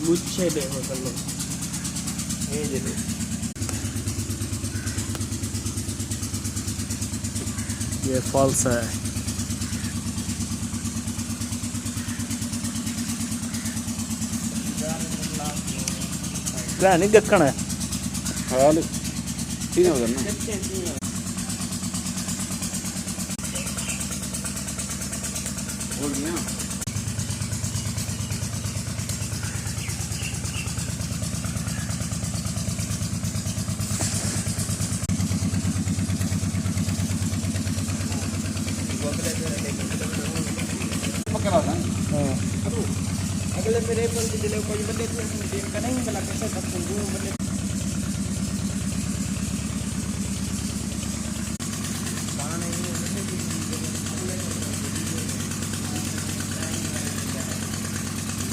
गुच्छे देखो चलो ये देखो ये फॉल्स है। क्या नहीं गक्कण है हाल ठीक है उधर ना बोल दिया पकड़ा था अगले मेरे पर दिले कोई बंदे थे दिन का नहीं मिला कैसे तक